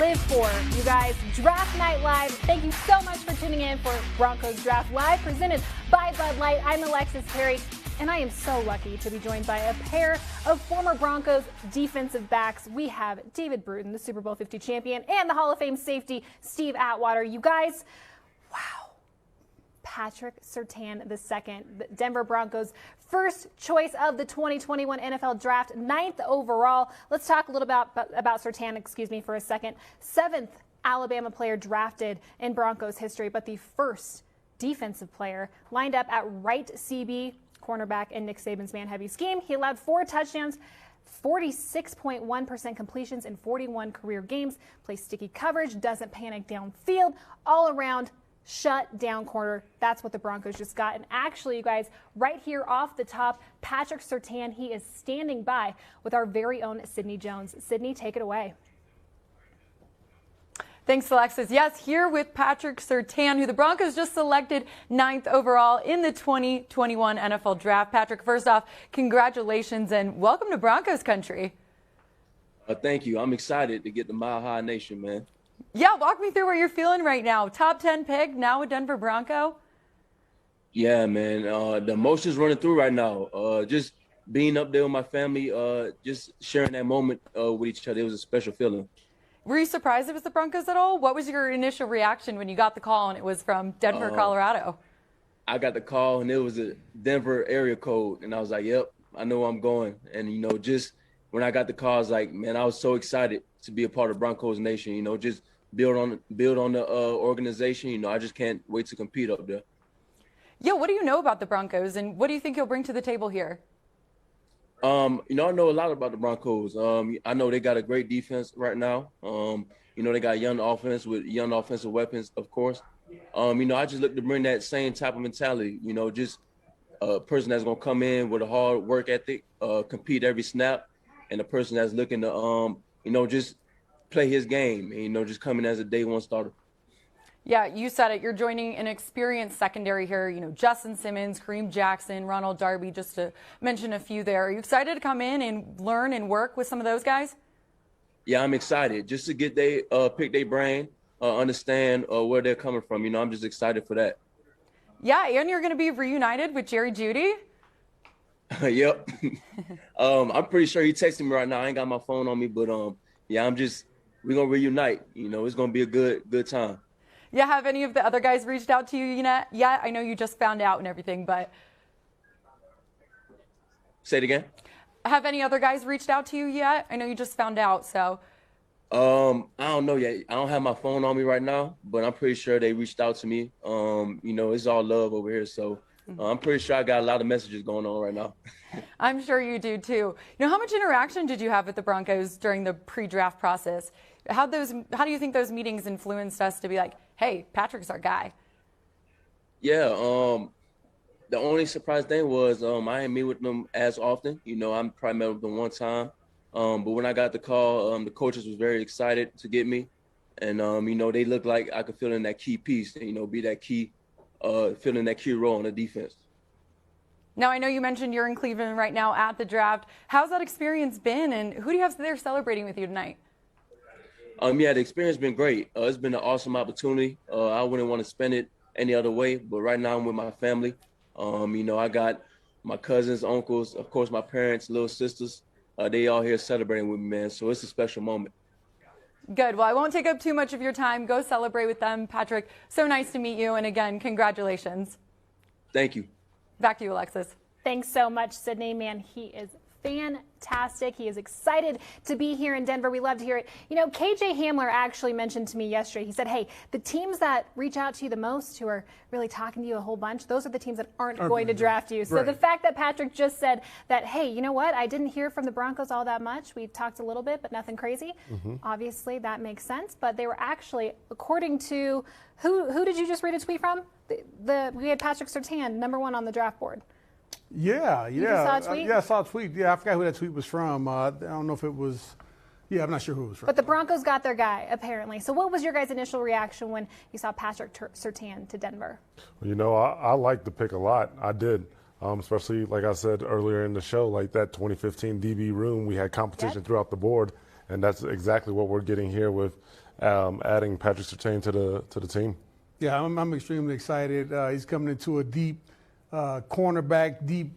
live for. You guys, Draft Night Live. Thank you so much for tuning in for Broncos Draft Live, presented by Bud Light. I'm Alexis Perry, and I am so lucky to be joined by a pair of former Broncos defensive backs. We have David Bruton, the Super Bowl 50 champion, and the Hall of Fame safety, Steve Atwater. You guys, wow. Patrick Surtain II, the Denver Broncos' first choice of the 2021 NFL Draft, 9th overall. Let's talk a little about Surtain, for a second. 7th Alabama player drafted in Broncos history, but the first defensive player lined up at right CB, cornerback in Nick Saban's man-heavy scheme. He allowed 4 touchdowns, 46.1% completions in 41 career games, plays sticky coverage, doesn't panic downfield, all around shut down corner. That's what the Broncos just got. And actually, you guys, right here off the top, Patrick Surtain, he is standing by with our very own Sydney Jones. Sydney, take it away. Thanks, Alexis. Yes, here with Patrick Surtain, who the Broncos just selected 9th overall in the 2021 NFL Draft. Patrick, first off, congratulations and welcome to Broncos country. Thank you. I'm excited to get the Mile High Nation, man. Yeah, walk me through what you're feeling right now. Top 10 pick, now a Denver Bronco. Yeah, man. The emotions running through right now. Just being up there with my family, just sharing that moment with each other. It was a special feeling. Were you surprised it was the Broncos at all? What was your initial reaction when you got the call and it was from Denver, Colorado? I got the call and it was a Denver area code. And I was like, yep, I know where I'm going. And, just when I got the call, I was like, man, I was so excited to be a part of Broncos Nation, just build on the organization. I just can't wait to compete up there. Yeah, what do you know about the Broncos and what do you think you'll bring to the table here? I know a lot about the Broncos. I know they got a great defense right now. They got young offense with young offensive weapons, of course. I just look to bring that same type of mentality, just a person that's going to come in with a hard work ethic, compete every snap, and a person that's looking to, just play his game and, just come in as a day one starter. Yeah, you said it. You're joining an experienced secondary here. Justin Simmons, Kareem Jackson, Ronald Darby, just to mention a few there. Are you excited to come in and learn and work with some of those guys? Yeah, I'm excited just to get pick their brain, understand where they're coming from. I'm just excited for that. Yeah, and you're going to be reunited with Jerry Jeudy. Yep. I'm pretty sure he texting me right now. I ain't got my phone on me, but yeah, we're gonna reunite. It's gonna be a good time. Yeah, have any of the other guys reached out to you yet? Yeah, I know you just found out and everything, but say it again. Have any other guys reached out to you yet? I know you just found out, so. I don't know yet. I don't have my phone on me right now, but I'm pretty sure they reached out to me. It's all love over here, so I'm pretty sure I got a lot of messages going on right now. I'm sure you do too. How much interaction did you have with the Broncos during the pre-draft process? How do you think those meetings influenced us to be like, hey, Patrick's our guy? Yeah, the only surprise thing was I ain't meet with them as often. I'm probably met with them one time. But when I got the call, the coaches was very excited to get me. And, they looked like I could fill in that key piece, be that key, fill in that key role on the defense. Now, I know you mentioned you're in Cleveland right now at the draft. How's that experience been, and who do you have there celebrating with you tonight? Yeah, the experience been great. It's been an awesome opportunity. I wouldn't want to spend it any other way, but right now I'm with my family. I got my cousins, uncles, of course, my parents, little sisters. They all here celebrating with me, man, so it's a special moment. Good. Well, I won't take up too much of your time. Go celebrate with them. Patrick, so nice to meet you, and again, congratulations. Thank you. Back to you, Alexis. Thanks so much, Sydney. Man, he is fantastic. He is excited to be here in Denver. We love to hear it. KJ Hamler actually mentioned to me yesterday, he said, hey, the teams that reach out to you the most, who are really talking to you a whole bunch, those are the teams that aren't going to draft you. So the fact that Patrick just said that, hey, you know what, I didn't hear from the Broncos all that much. We've talked a little bit, but nothing crazy. Obviously, that makes sense. But they were actually, according to, who did you just read a tweet from? We had Patrick Surtain, #1 on the draft board. Yeah. You saw a tweet? I saw a tweet. Yeah, I forgot who that tweet was from. I don't know if it was. Yeah, I'm not sure who it was from. But the Broncos got their guy, apparently. So what was your guys' initial reaction when you saw Patrick Surtain to Denver? Well, I liked the pick a lot. I did. Especially, like I said earlier in the show, like that 2015 DB room, we had competition throughout the board. And that's exactly what we're getting here with adding Patrick Surtain to the team. Yeah, I'm extremely excited. He's coming into a deep cornerback, deep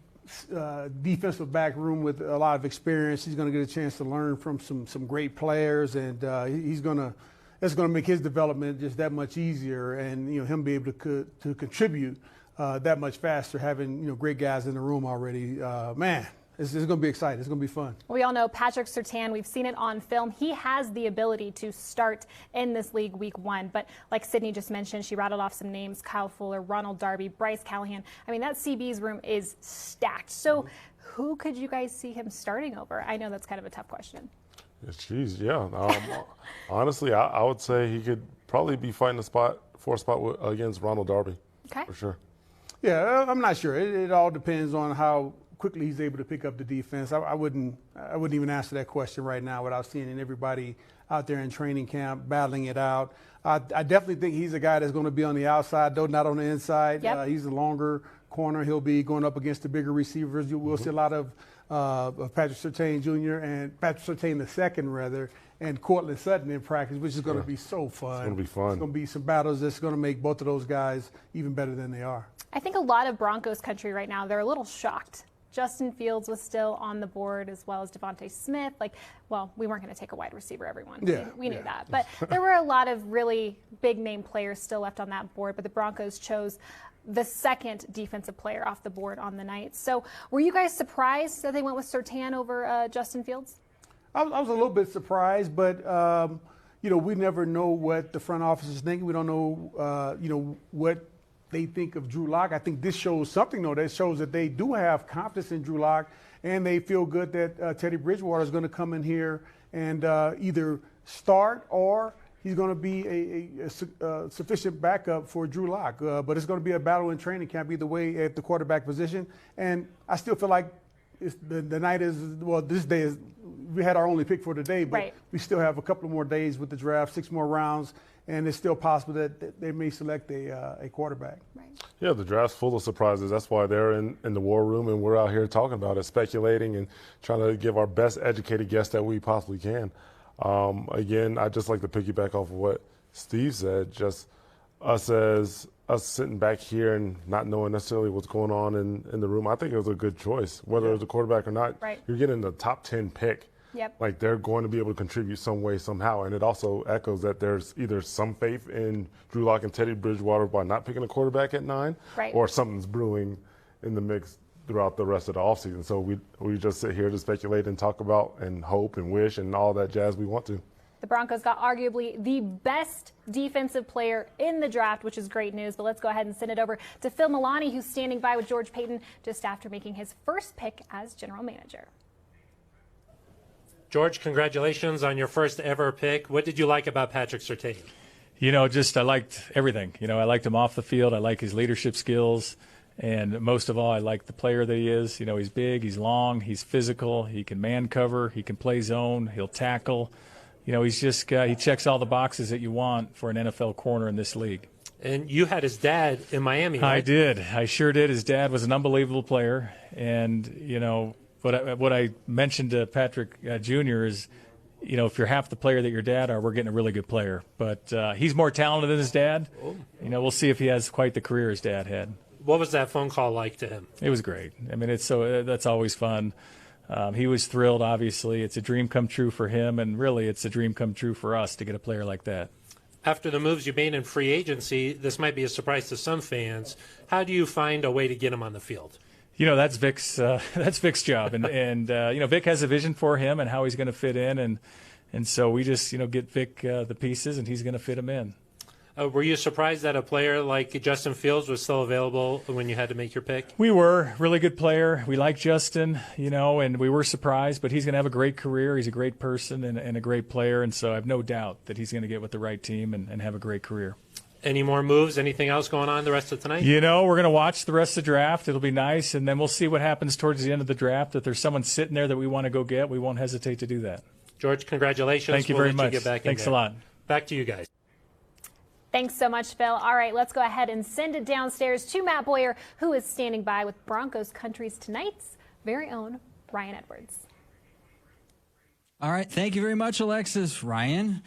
defensive back room with a lot of experience. He's going to get a chance to learn from some great players, and it's going to make his development just that much easier, and him be able to contribute that much faster, having great guys in the room already. Man, it's going to be exciting. It's going to be fun. We all know Patrick Surtain. We've seen it on film. He has the ability to start in this league week 1. But like Sydney just mentioned, she rattled off some names: Kyle Fuller, Ronald Darby, Bryce Callahan. I mean, that CB's room is stacked. So who could you guys see him starting over? I know that's kind of a tough question. Jeez, yeah. Honestly, I would say he could probably be fighting for a spot against Ronald Darby. Okay. For sure. Yeah, I'm not sure. It all depends on how quickly he's able to pick up the defense. I wouldn't even answer that question right now without seeing everybody out there in training camp battling it out. I definitely think he's a guy that's going to be on the outside, though not on the inside. Yep. He's a longer corner. He'll be going up against the bigger receivers. You will see a lot of Patrick Surtain Jr. and Patrick Surtain II, rather, and Cortland Sutton in practice, which is going to be so fun. It's going to be fun. It's going to be some battles that's going to make both of those guys even better than they are. I think a lot of Broncos country right now, they're a little shocked. Justin Fields was still on the board, as well as Devontae Smith. We weren't going to take a wide receiver, everyone. Yeah, we knew that. But there were a lot of really big-name players still left on that board, but the Broncos chose the second defensive player off the board on the night. So were you guys surprised that they went with Surtain over Justin Fields? I was a little bit surprised, but we never know what the front office is thinking. We don't know, what they think of Drew Lock. I think this shows something, though. That shows that they do have confidence in Drew Lock, and they feel good that Teddy Bridgewater is going to come in here and either start or he's going to be a sufficient backup for Drew Lock. But it's going to be a battle in training camp either way at the quarterback position. And I still feel like the night is, this day is, we had our only pick for today, but we still have a couple more days with the draft, 6 more rounds. And it's still possible that they may select a quarterback. Right. Yeah, the draft's full of surprises. That's why they're in the war room, and we're out here talking about it, speculating and trying to give our best educated guess that we possibly can. Again, I just like to piggyback off of what Steve said, just us sitting back here and not knowing necessarily what's going on in the room. I think it was a good choice, whether it was a quarterback or not. Right. You're getting the top 10 pick. Yep. Like, they're going to be able to contribute some way, somehow. And it also echoes that there's either some faith in Drew Lock and Teddy Bridgewater by not picking a quarterback at 9, or something's brewing in the mix throughout the rest of the offseason. So we just sit here to speculate and talk about and hope and wish and all that jazz we want to. The Broncos got arguably the best defensive player in the draft, which is great news. But let's go ahead and send it over to Phil Milani, who's standing by with George Paton just after making his first pick as general manager. George, congratulations on your first ever pick. What did you like about Patrick Surtain? I liked everything. I liked him off the field. I like his leadership skills. And most of all, I like the player that he is. He's big, he's long, he's physical, he can man cover, he can play zone, he'll tackle. He's just he checks all the boxes that you want for an NFL corner in this league. And you had his dad in Miami, right? I did. I sure did. His dad was an unbelievable player. And, what I mentioned to Patrick Jr. is, if you're half the player that your dad are, we're getting a really good player. But he's more talented than his dad. We'll see if he has quite the career his dad had. What was that phone call like to him? It was great. I mean, that's always fun. He was thrilled, obviously. It's a dream come true for him, and really it's a dream come true for us to get a player like that. After the moves you made in free agency, this might be a surprise to some fans. How do you find a way to get him on the field? That's Vic's job, and Vic has a vision for him and how he's going to fit in, and so we just get Vic the pieces, and he's going to fit him in. Were you surprised that a player like Justin Fields was still available when you had to make your pick? We were. Really good player. We like Justin, and we were surprised, but he's going to have a great career. He's a great person and a great player, and so I have no doubt that he's going to get with the right team and have a great career. Any more moves? Anything else going on the rest of tonight? We're going to watch the rest of the draft. It'll be nice, and then we'll see what happens towards the end of the draft. If there's someone sitting there that we want to go get, we won't hesitate to do that. George, congratulations. Thank you very much. Get back Thanks a lot. Back to you guys. Thanks so much, Phil. All right, let's go ahead and send it downstairs to Matt Boyer, who is standing by with Broncos Country's tonight's very own Ryan Edwards. All right, thank you very much, Alexis. Ryan,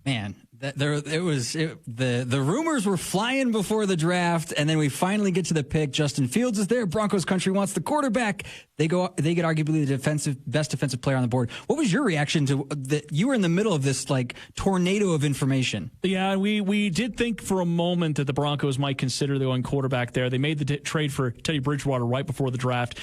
Man, the rumors were flying before the draft, and then we finally get to the pick. Justin Fields is there. Broncos country wants the quarterback. They get arguably the best defensive player on the board. What was your reaction to that? You were in the middle of this like tornado of information. Yeah, we did think for a moment that the Broncos might consider going quarterback there. They made the trade for Teddy Bridgewater right before the draft.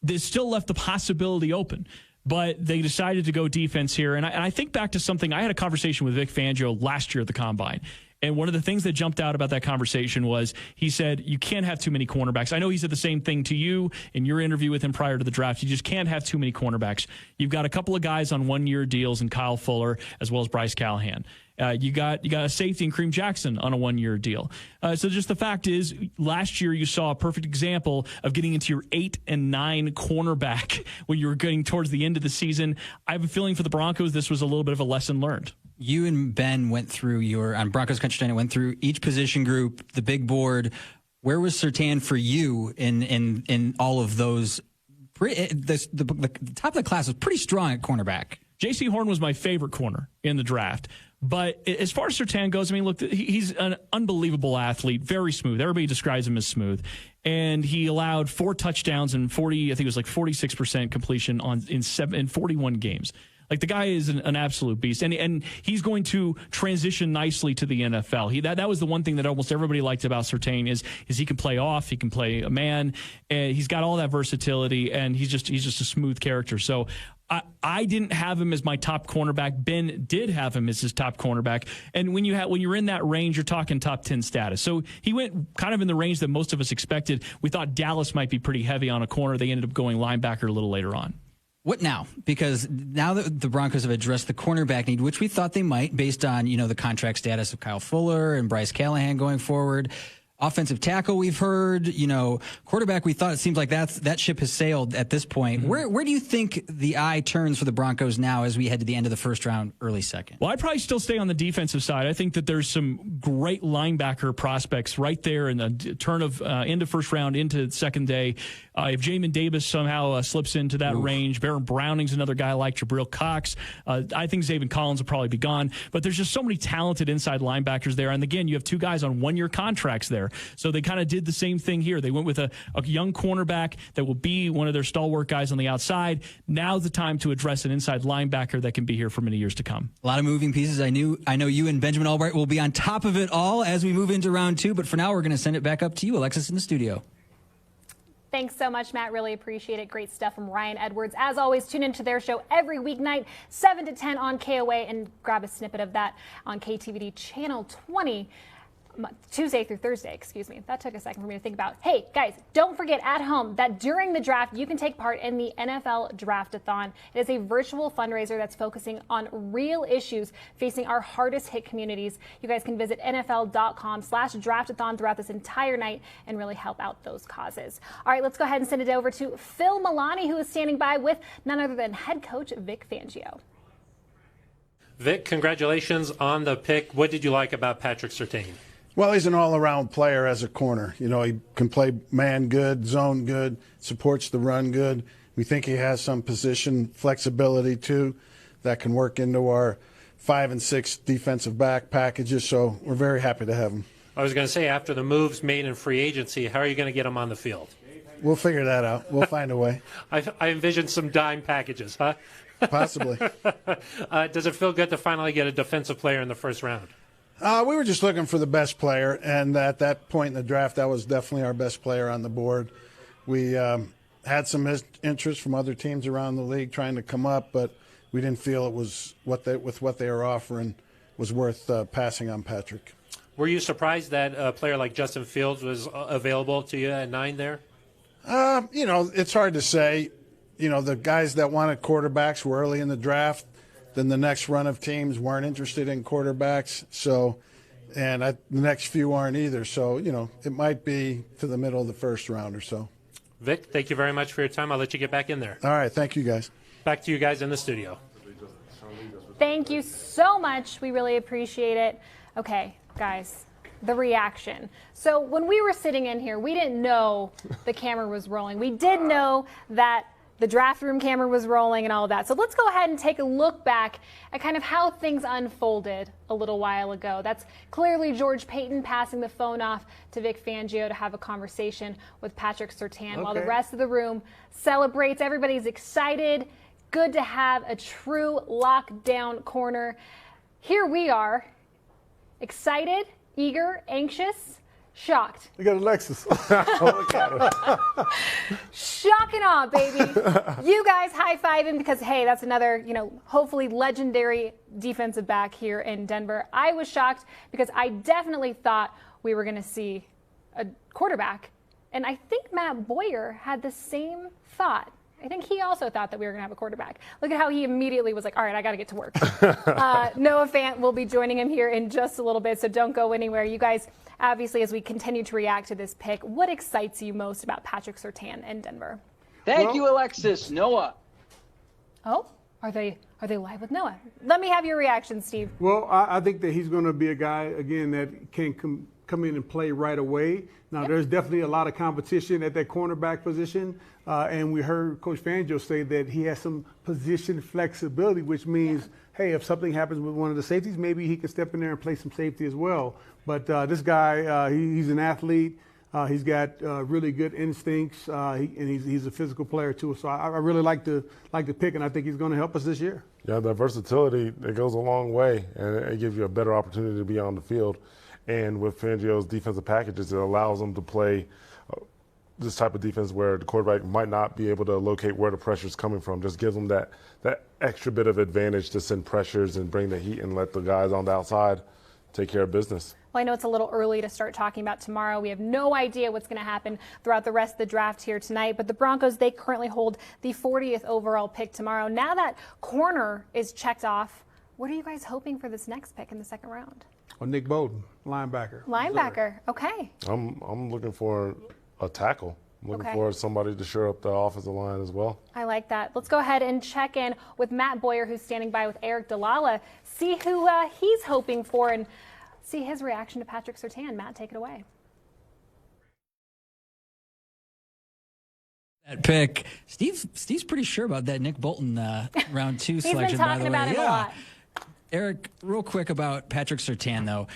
They still left the possibility open. But they decided to go defense here. And I think back to something. I had a conversation with Vic Fangio last year at the Combine. And one of the things that jumped out about that conversation was he said, you can't have too many cornerbacks. I know he said the same thing to you in your interview with him prior to the draft. You just can't have too many cornerbacks. You've got a couple of guys on one-year deals in Kyle Fuller as well as Bryce Callahan. You got a safety in Kareem Jackson on a one-year deal. So just the fact is, last year you saw a perfect example of getting into your 8 and 9 cornerback when you were getting towards the end of the season. I have a feeling for the Broncos, this was a little bit of a lesson learned. You and Ben went through on Broncos Country Channel, went through each position group, the big board. Where was Surtain for you in all of those? The top of the class was pretty strong at cornerback. J.C. Horn was my favorite corner in the draft. But as far as Surtain goes, I mean, look, he's an unbelievable athlete, very smooth. Everybody describes him as smooth. And he allowed 4 touchdowns and 46% completion in 41 games. Like, the guy is an absolute beast, and he's going to transition nicely to the NFL. That was the one thing that almost everybody liked about Surtain is he can play off, he can play a man, and he's got all that versatility, and he's just a smooth character. So I didn't have him as my top cornerback. Ben did have him as his top cornerback, and when you're in that range, you're talking top 10 status. So he went kind of in the range that most of us expected. We thought Dallas might be pretty heavy on a corner. They ended up going linebacker a little later on. What now? Because now that the Broncos have addressed the cornerback need, which we thought they might based on, the contract status of Kyle Fuller and Bryce Callahan going forward. Offensive tackle, we've heard, quarterback, we thought it seems like that ship has sailed at this point. Mm-hmm. Where do you think the eye turns for the Broncos now as we head to the end of the first round, early second? Well, I'd probably still stay on the defensive side. I think that there's some great linebacker prospects right there in the turn of into first round, into second day. If Jamin Davis somehow slips into that range, Baron Browning's another guy like Jabril Cox. I think Zaven Collins will probably be gone. But there's just so many talented inside linebackers there. And again, you have 2 guys on one-year contracts there. So they kind of did the same thing here. They went with a young cornerback that will be one of their stalwart guys on the outside. Now's the time to address an inside linebacker that can be here for many years to come. A lot of moving pieces. I know you and Benjamin Albright will be on top of it all as we move into round 2. But for now, we're going to send it back up to you, Alexis, in the studio. Thanks so much, Matt. Really appreciate it. Great stuff from Ryan Edwards. As always, tune into their show every weeknight, 7 to 10 on KOA, and grab a snippet of that on KTVD Channel 20. Tuesday through Thursday, excuse me. That took a second for me to think about. Hey, guys, don't forget at home that during the draft, you can take part in the NFL Draftathon. It is a virtual fundraiser that's focusing on real issues facing our hardest hit communities. You guys can visit NFL.com/draftathon throughout this entire night and really help out those causes. All right, let's go ahead and send it over to Phil Milani, who is standing by with none other than head coach Vic Fangio. Vic, congratulations on the pick. What did you like about Patrick Surtain? Well, he's an all-around player as a corner. He can play man good, zone good, supports the run good. We think he has some position flexibility, too, that can work into our 5 and 6 defensive back packages, so we're very happy to have him. I was going to say, after the moves made in free agency, how are you going to get him on the field? We'll figure that out. We'll find a way. I envision some dime packages, huh? Possibly. Does it feel good to finally get a defensive player in the first round? We were just looking for the best player, and at that point in the draft, that was definitely our best player on the board. We had some interest from other teams around the league trying to come up, but we didn't feel it was with what they were offering was worth passing on Patrick. Were you surprised that a player like Justin Fields was available to you at 9 there? It's hard to say. The guys that wanted quarterbacks were early in the draft. Then the next run of teams weren't interested in quarterbacks. The next few aren't either. So, it might be to the middle of the first round or so. Vic, thank you very much for your time. I'll let you get back in there. All right. Thank you, guys. Back to you guys in the studio. Thank you so much. We really appreciate it. Okay, guys, the reaction. So when we were sitting in here, we didn't know the camera was rolling. We did know that the draft room camera was rolling and all of that. So let's go ahead and take a look back at kind of how things unfolded a little while ago. That's clearly George Paton passing the phone off to Vic Fangio to have a conversation with Patrick Surtain while the rest of the room celebrates. Everybody's excited. Good to have a true lockdown corner. Here we are, excited, eager, anxious, shocked. We got Alexis. Look at her. Shock and awe, baby. You guys high-fiving because, hey, that's another, hopefully legendary defensive back here in Denver. I was shocked because I definitely thought we were going to see a quarterback. And I think Matt Boyer had the same thought. I think he also thought that we were going to have a quarterback. Look at how he immediately was like, all right, I got to get to work. Noah Fant will be joining him here in just a little bit, so don't go anywhere. You guys, obviously, as we continue to react to this pick, what excites you most about Patrick Surtain in Denver? Thank you, Alexis. Noah. Oh, are they live with Noah? Let me have your reaction, Steve. Well, I think that he's going to be a guy, again, that can come in and play right away. Now, there's definitely a lot of competition at that cornerback position. And we heard Coach Fangio say that he has some position flexibility, which means, hey, if something happens with one of the safeties, maybe he can step in there and play some safety as well. But this guy, he's an athlete. He's got really good instincts, and he's a physical player too. So I really like the pick, and I think he's going to help us this year. Yeah, that versatility, it goes a long way, and it gives you a better opportunity to be on the field. And with Fangio's defensive packages, it allows them to play this type of defense where the quarterback might not be able to locate where the pressure is coming from. Just gives them that extra bit of advantage to send pressures and bring the heat and let the guys on the outside take care of business. Well, I know it's a little early to start talking about tomorrow. We have no idea what's going to happen throughout the rest of the draft here tonight. But the Broncos, they currently hold the 40th overall pick tomorrow. Now that corner is checked off, what are you guys hoping for this next pick in the second round? Or Nick Bowden, linebacker. Linebacker, okay. I'm looking for a tackle. I'm looking for somebody to shore up the offensive line as well. I like that. Let's go ahead and check in with Matt Boyer, who's standing by with Eric Dalala, see who he's hoping for and see his reaction to Patrick Surtain. Matt, take it away. That pick, Steve's pretty sure about that Nick Bolton round 2 selection. He's been talking about him a lot. Eric, real quick about Patrick Surtain, though.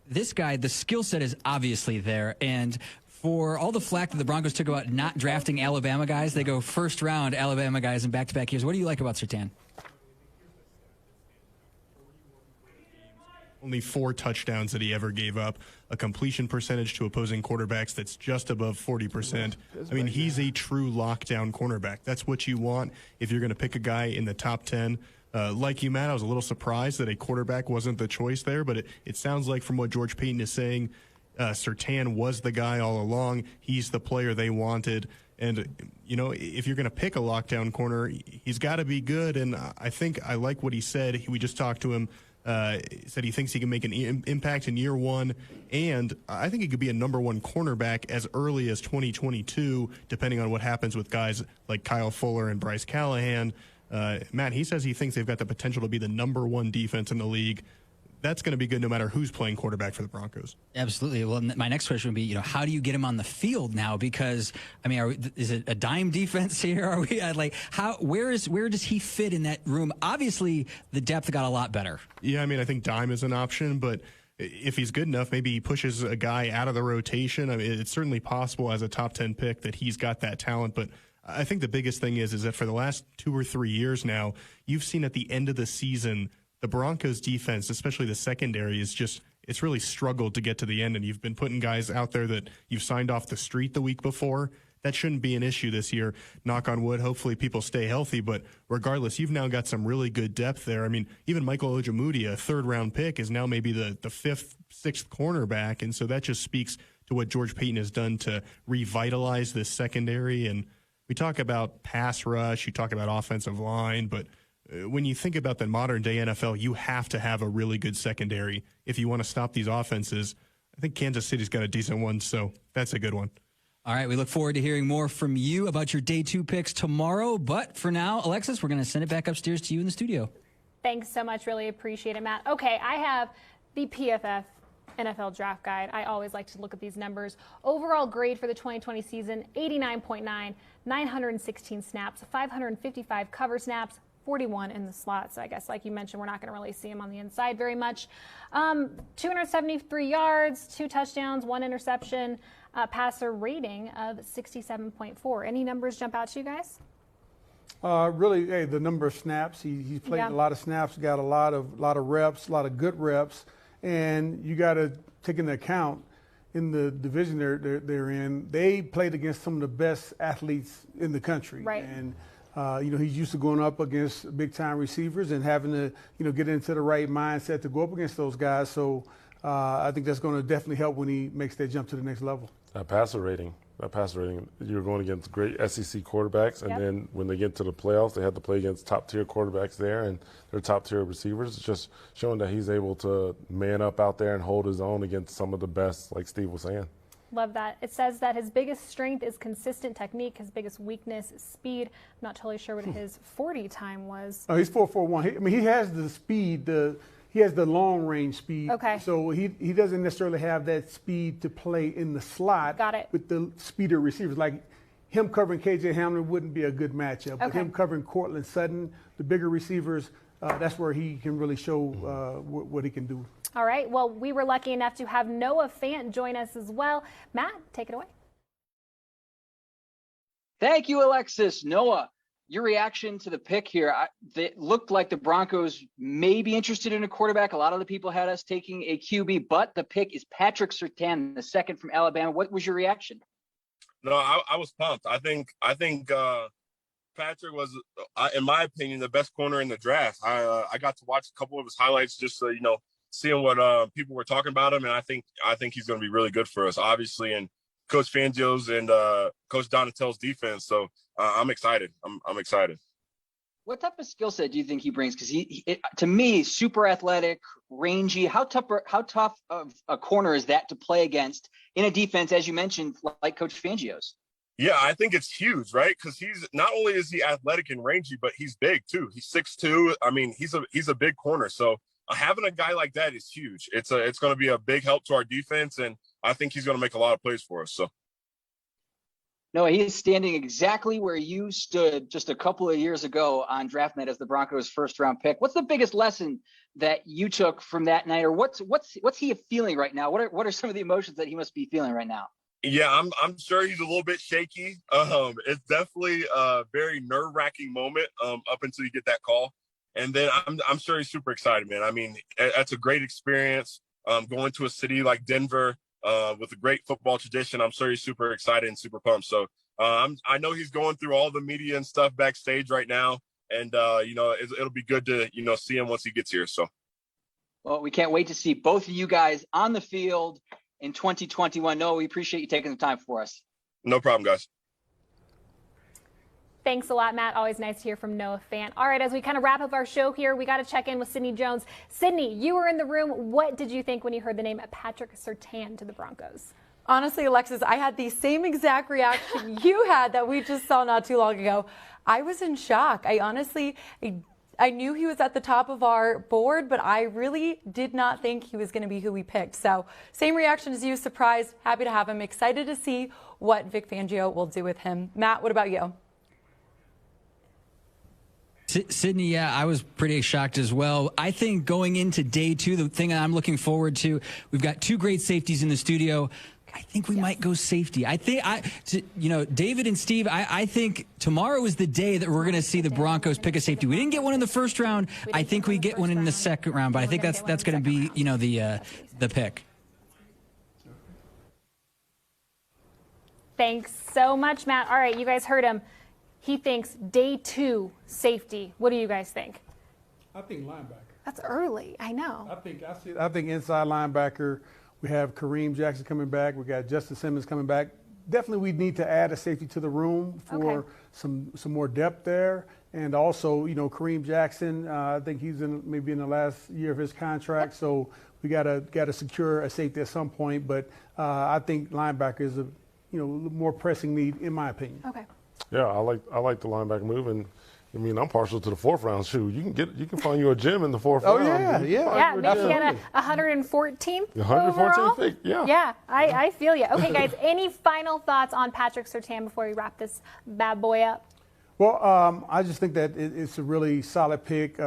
This guy, the skill set is obviously there, and for all the flack that the Broncos took about not drafting Alabama guys, they go first round Alabama guys in back-to-back years. What do you like about Surtain? Only 4 touchdowns that he ever gave up, a completion percentage to opposing quarterbacks that's just above 40%. I mean, he's a true lockdown cornerback. That's what you want if you're going to pick a guy in the top 10. Like you, Matt, I was a little surprised that a quarterback wasn't the choice there, but it sounds like from what George Paton is saying, Surtain was the guy all along. He's the player they wanted. And, if you're going to pick a lockdown corner, he's got to be good. And I think I like what he said. We just talked to him. Said he thinks he can make an impact in year 1. And I think he could be a number 1 cornerback as early as 2022, depending on what happens with guys like Kyle Fuller and Bryce Callahan. Matt, he says he thinks they've got the potential to be the number 1 defense in the league. That's going to be good no matter who's playing quarterback for the Broncos. Absolutely. Well, my next question would be, how do you get him on the field now? Because, I mean, is it a dime defense here? Are we where does he fit in that room? Obviously, the depth got a lot better. Yeah, I mean, I think dime is an option, but if he's good enough, maybe he pushes a guy out of the rotation. I mean, it's certainly possible as a top 10 pick that he's got that talent, but I think the biggest thing is that for the last 2 or 3 years now, you've seen at the end of the season, the Broncos defense, especially the secondary, it's really struggled to get to the end, and you've been putting guys out there that you've signed off the street the week before. That shouldn't be an issue this year. Knock on wood, hopefully people stay healthy, but regardless, you've now got some really good depth there. I mean, even Michael Ojemudia, a 3rd-round pick, is now maybe the 5th, 6th cornerback, and so that just speaks to what George Paton has done to revitalize this secondary. And we talk about pass rush, you talk about offensive line, but when you think about the modern-day NFL, you have to have a really good secondary if you want to stop these offenses. I think Kansas City's got a decent one, so that's a good one. All right, we look forward to hearing more from you about your day 2 picks tomorrow. But for now, Alexis, we're going to send it back upstairs to you in the studio. Thanks so much. Really appreciate it, Matt. Okay, I have the PFF NFL Draft Guide. I always like to look at these numbers. Overall grade for the 2020 season, 89.9, 916 snaps, 555 cover snaps, 41 in the slot. So I guess, like you mentioned, we're not going to really see him on the inside very much. 273 yards, 2 touchdowns, 1 interception, passer rating of 67.4. Any numbers jump out to you guys? Really, hey, the number of snaps. He's played a lot of snaps, got a lot of reps, a lot of good reps, and you got to take into account in the division they're in. They played against some of the best athletes in the country, right? And he's used to going up against big-time receivers and having to, get into the right mindset to go up against those guys. So I think that's going to definitely help when he makes that jump to the next level. That passer rating, you're going against great SEC quarterbacks, and then when they get to the playoffs, they have to play against top-tier quarterbacks there, and they're top-tier receivers. It's just showing that he's able to man up out there and hold his own against some of the best, like Steve was saying. Love that. It says that his biggest strength is consistent technique. His biggest weakness is speed. I'm not totally sure what his 40 time was. Oh, he's 4.41. He has the speed. He has the long range speed. Okay. So he doesn't necessarily have that speed to play in the slot. Got it. With the speeder receivers. Like him covering KJ Hamler wouldn't be a good matchup. But him covering Cortland Sutton, the bigger receivers, that's where he can really show what he can do. All right. Well, we were lucky enough to have Noah Fant join us as well. Matt, take it away. Thank you, Alexis. Noah, your reaction to the pick here. It looked like the Broncos may be interested in a quarterback. A lot of the people had us taking a QB, but the pick is Patrick Surtain, the second from Alabama. What was your reaction? No, I was pumped. I think Patrick was, in my opinion, the best corner in the draft. I got to watch a couple of his highlights just so, seeing what people were talking about him, and I think he's going to be really good for us, obviously, and Coach Fangio's and Coach Donatello's defense. So I'm excited. I'm excited. What type of skill set do you think he brings? Because to me, super athletic, rangy. How tough of a corner is that to play against in a defense, as you mentioned, like Coach Fangio's? Yeah, I think it's huge, right? Because he's not only is he athletic and rangy, but he's big too. He's 6'2". I mean, he's a big corner. So having a guy like that is huge. It's going to be a big help to our defense, and I think he's going to make a lot of plays for us. So, no, he is standing exactly where you stood just a couple of years ago on draft night as the Broncos' first-round pick. What's the biggest lesson that you took from that night, or what's he feeling right now? What are some of the emotions that he must be feeling right now? Yeah, I'm sure he's a little bit shaky. It's definitely a very nerve-wracking moment up until you get that call. And then I'm sure he's super excited, man. I mean, that's a great experience going to a city like Denver with a great football tradition. I'm sure he's super excited and super pumped. So I know he's going through all the media and stuff backstage right now. And, it'll be good to, see him once he gets here. So, well, we can't wait to see both of you guys on the field in 2021. Noah, we appreciate you taking the time for us. No problem, guys. Thanks a lot, Matt. Always nice to hear from Noah Fant. All right, as we kind of wrap up our show here, we got to check in with Sydney Jones. Sydney, you were in the room. What did you think when you heard the name Patrick Surtain to the Broncos? Honestly, Alexis, I had the same exact reaction you had that we just saw not too long ago. I was in shock. I knew he was at the top of our board, but I really did not think he was going to be who we picked. So same reaction as you, surprised, happy to have him, excited to see what Vic Fangio will do with him. Matt, what about you? Sydney, yeah, I was pretty shocked as well. I think going into day 2, the thing I'm looking forward to, we've got 2 great safeties in the studio. I think we might go safety. I think, David and Steve, I think tomorrow is the day that we're going to see the Broncos pick a safety. We didn't get one in the first round. I think we get one in the second round, but I think that's going to be, the pick. Thanks so much, Matt. All right, you guys heard him. He thinks day 2 safety. What do you guys think? I think linebacker. That's early. I know. I think inside linebacker. We have Kareem Jackson coming back. We got Justin Simmons coming back. Definitely, we need to add a safety to the room for some more depth there. And also, Kareem Jackson. I think he's maybe in the last year of his contract. So we gotta secure a safety at some point. But I think linebacker is a more pressing need, in my opinion. Okay. Yeah, I like the linebacker move, and I mean, I'm partial to the 4th round. Shoot, you can find you a gym in the 4th Oh, round. Yeah, maybe he had a 114th 114th overall. pick, yeah. Yeah, I feel you. Okay, guys, any final thoughts on Patrick Surtain before we wrap this bad boy up? Well, I just think that it's a really solid pick.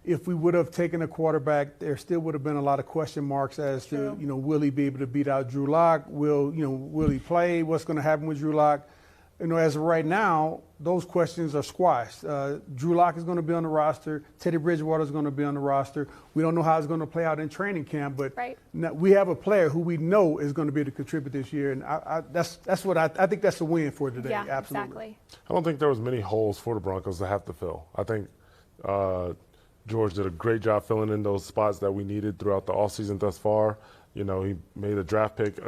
If we would have taken a quarterback, there still would have been a lot of question marks as to, will he be able to beat out Drew Lock? Will he play? What's going to happen with Drew Lock? As of right now, those questions are squashed. Drew Lock is going to be on the roster. Teddy Bridgewater is going to be on the roster. We don't know how it's going to play out in training camp, but we have a player who we know is going to be able to contribute this year, and that's what I think that's a win for today. Yeah, absolutely. Exactly. I don't think there was many holes for the Broncos to have to fill. I think George did a great job filling in those spots that we needed throughout the offseason thus far. He made a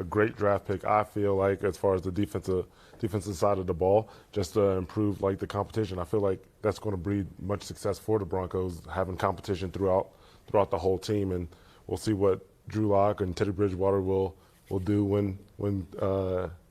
great draft pick, I feel like, as far as the defensive side of the ball, just to improve the competition. I feel like that's going to breed much success for the Broncos, having competition throughout the whole team, and we'll see what Drew Lock and Teddy Bridgewater will do when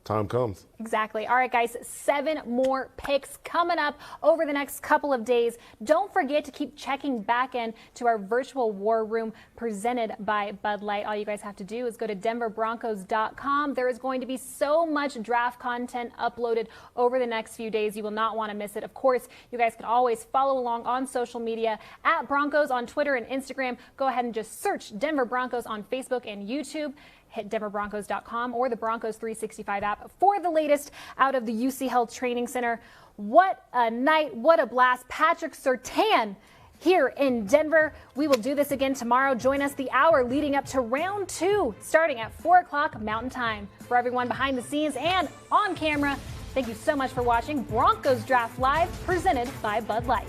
time comes. Exactly. All right, guys, 7 more picks coming up over the next couple of days. Don't forget to keep checking back in to our virtual war room presented by Bud Light. All you guys have to do is go to denverbroncos.com. There is going to be so much draft content uploaded over the next few days. You will not want to miss it. Of course, you guys can always follow along on social media at Broncos on Twitter and Instagram. Go ahead and just search Denver Broncos on Facebook and YouTube. Hit denverbroncos.com or the Broncos 365 app for the latest out of the UC Health Training Center. What a night, what a blast. Patrick Surtain here in Denver. We will do this again tomorrow. Join us the hour leading up to round 2, starting at 4 o'clock Mountain Time. For everyone behind the scenes and on camera, thank you so much for watching Broncos Draft Live, presented by Bud Light.